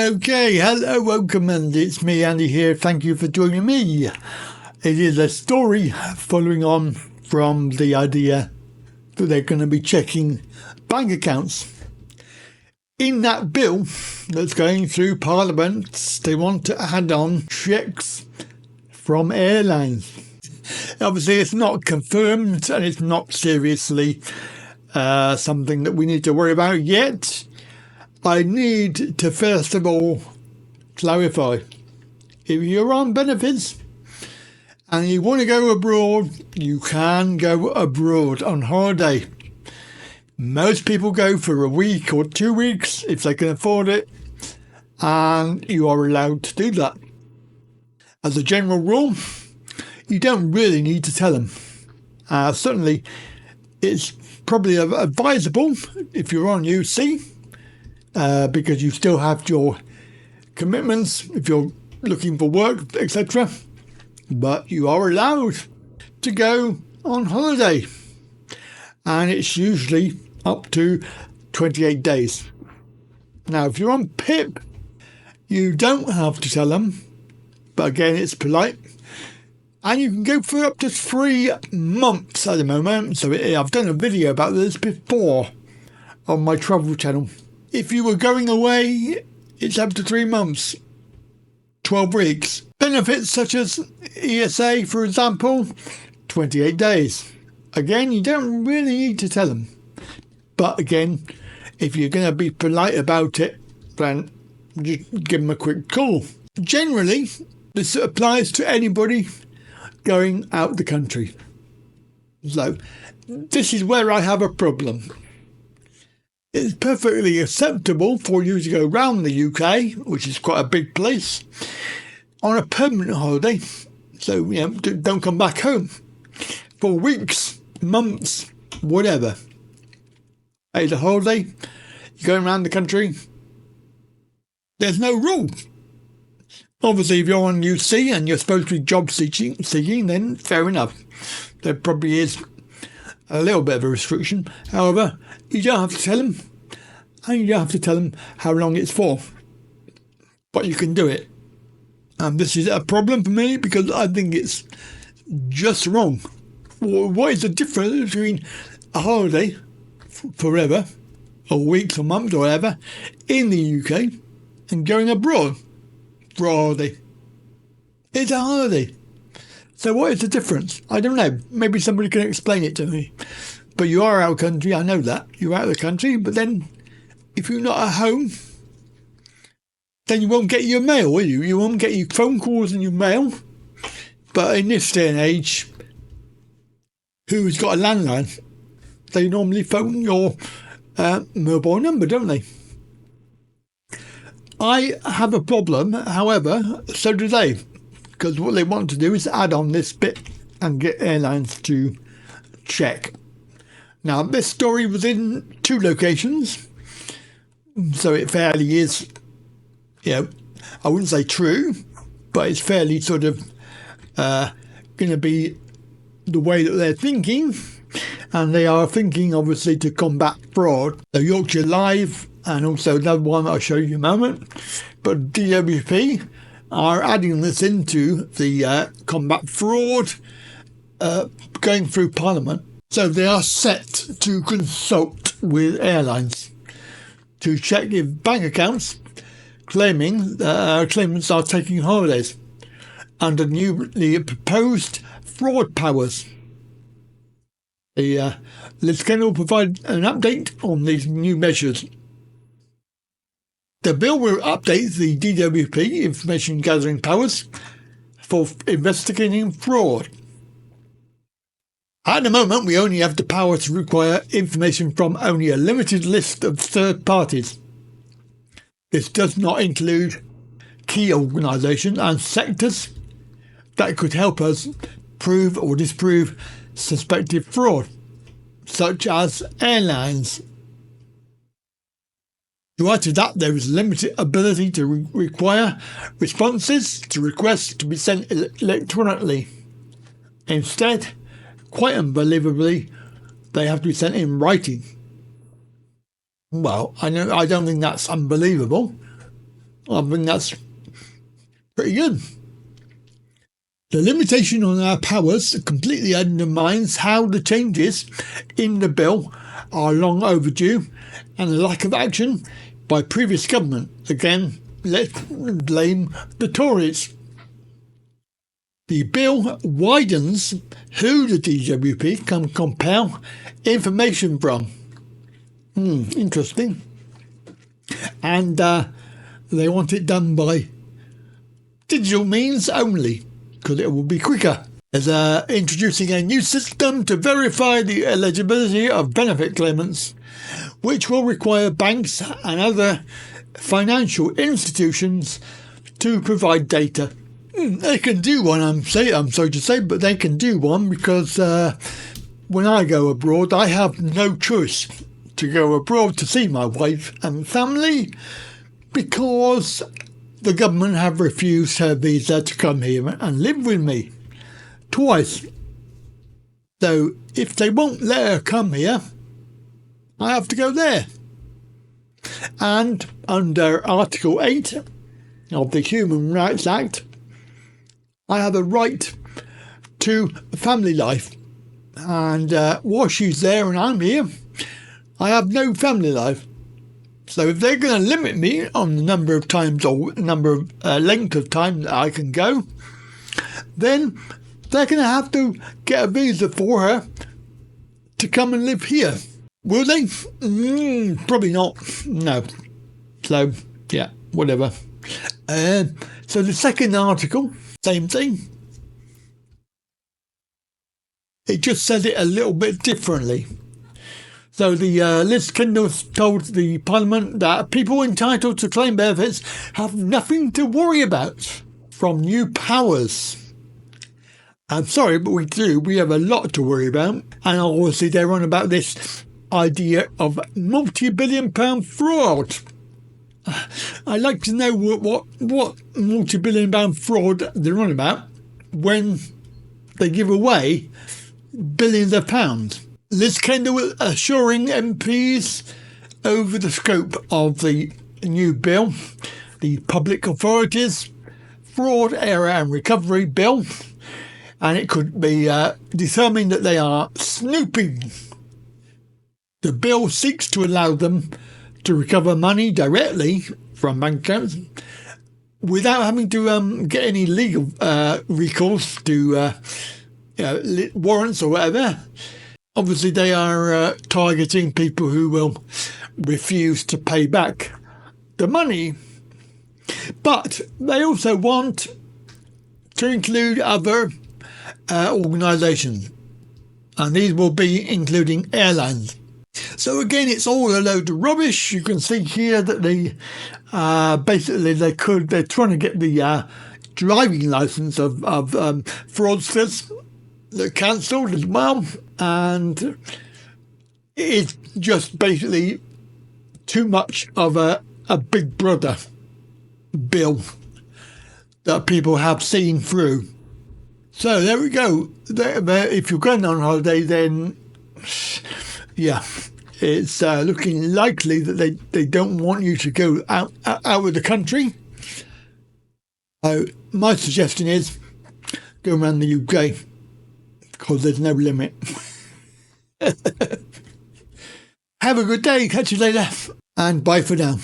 Okay, hello, welcome, and it's me, Andy, here. Thank you for joining me. It is a story following on from the idea that they're going to be checking bank accounts. In that bill that's going through Parliament, they want to add on checks from airlines. Obviously, it's not confirmed and it's not seriously something that we need to worry about yet. I need to first of all clarify, if you're on benefits and you want to go abroad, you can go abroad on holiday. Most people go for a week or 2 weeks if they can afford it, and you are allowed to do that. As a general rule, you don't really need to tell them. Certainly, it's probably advisable if you're on UC, because you still have your commitments if you're looking for work, etc. But you are allowed to go on holiday, and it's usually up to 28 days. Now, if you're on PIP, you don't have to tell them, but again, it's polite. And you can go for up to 3 months at the moment. So I've done a video about this before on my travel channel. If you were going away, it's up to 3 months, 12 weeks. Benefits such as ESA, for example, 28 days. Again, you don't really need to tell them. But again, if you're going to be polite about it, then just give them a quick call. Generally, this applies to anybody going out the country. So, this is where I have a problem. It's perfectly acceptable for you to go around the UK, which is quite a big place, on a permanent holiday. So, don't come back home for weeks, months, whatever. It's a holiday, you're going around the country. There's no rule. Obviously, if you're on UC and you're supposed to be job seeking, then fair enough. There probably is a little bit of a restriction. However, you don't have to tell them, and you don't have to tell them how long it's for. But you can do it. And this is a problem for me because I think it's just wrong. What is the difference between a holiday forever, or weeks or months or whatever, in the UK and going abroad for a holiday? It's a holiday. So what is the difference? I don't know. Maybe somebody can explain it to me. But you are out of the country, I know that. You're out of the country, but then if you're not at home, then you won't get your mail, will you? You won't get your phone calls and your mail. But in this day and age, who's got a landline? They normally phone your mobile number, don't they? I have a problem, however, so do they. Because what they want to do is add on this bit and get airlines to check. Now, this story was in 2 locations, so it fairly is, I wouldn't say true, but it's fairly sort of going to be the way that they're thinking. And they are thinking, obviously, to combat fraud. So Yorkshire Live, and also another one I'll show you in a moment. But DWP are adding this into the combat fraud going through Parliament. So they are set to consult with airlines to check if bank accounts claimants are taking holidays under newly proposed fraud powers. The Lieutenant will provide an update on these new measures. The bill will update the DWP information gathering powers for investigating fraud. At the moment, we only have the power to require information from only a limited list of third parties. This does not include key organisations and sectors that could help us prove or disprove suspected fraud, such as airlines. To add to that, there is limited ability to require responses to requests to be sent electronically. Instead, quite unbelievably, they have to be sent in writing. Well, I don't think that's unbelievable. I think that's pretty good. The limitation on our powers completely undermines how the changes in the bill are long overdue, and the lack of action by previous government. Again, let's blame the Tories. The bill widens who the DWP can compel information from. Interesting. And they want it done by digital means only, because it will be quicker. As introducing a new system to verify the eligibility of benefit claimants, which will require banks and other financial institutions to provide data. They can do one, I'm sorry to say, but they can do one because when I go abroad, I have no choice to go abroad to see my wife and family because the government have refused her visa to come here and live with me twice. So if they won't let her come here, I have to go there. And under Article 8 of the Human Rights Act, I have a right to family life. And while she's there and I'm here, I have no family life. So if they're going to limit me on the number of times or length of time that I can go, then they're going to have to get a visa for her to come and live here. Will they? Probably not. No. So, yeah, whatever. So the second article, same thing. It just said it a little bit differently. So the Liz Kendall told the Parliament that people entitled to claim benefits have nothing to worry about from new powers. I'm sorry, but we do. We have a lot to worry about. And obviously they're on about this idea of multi-billion-pound fraud. I'd like to know what multi-billion-pound fraud they're on about when they give away billions of pounds. Liz Kendall assuring MPs over the scope of the new bill, the Public Authorities Fraud, Error and Recovery Bill, and it could be determined that they are snooping. The bill seeks to allow them to recover money directly from bank accounts without having to get any legal recourse to warrants or whatever. Obviously, they are targeting people who will refuse to pay back the money. But they also want to include other organisations. And these will be including airlines. So again, it's all a load of rubbish. You can see here that they basically they're trying to get the driving licence of fraudsters cancelled as well. And it's just basically too much of a Big Brother bill that people have seen through. So there we go. If you're going on holiday, then yeah, it's looking likely that they don't want you to go out of the country. So my suggestion is go around the UK because there's no limit. Have a good day. Catch you later. And bye for now.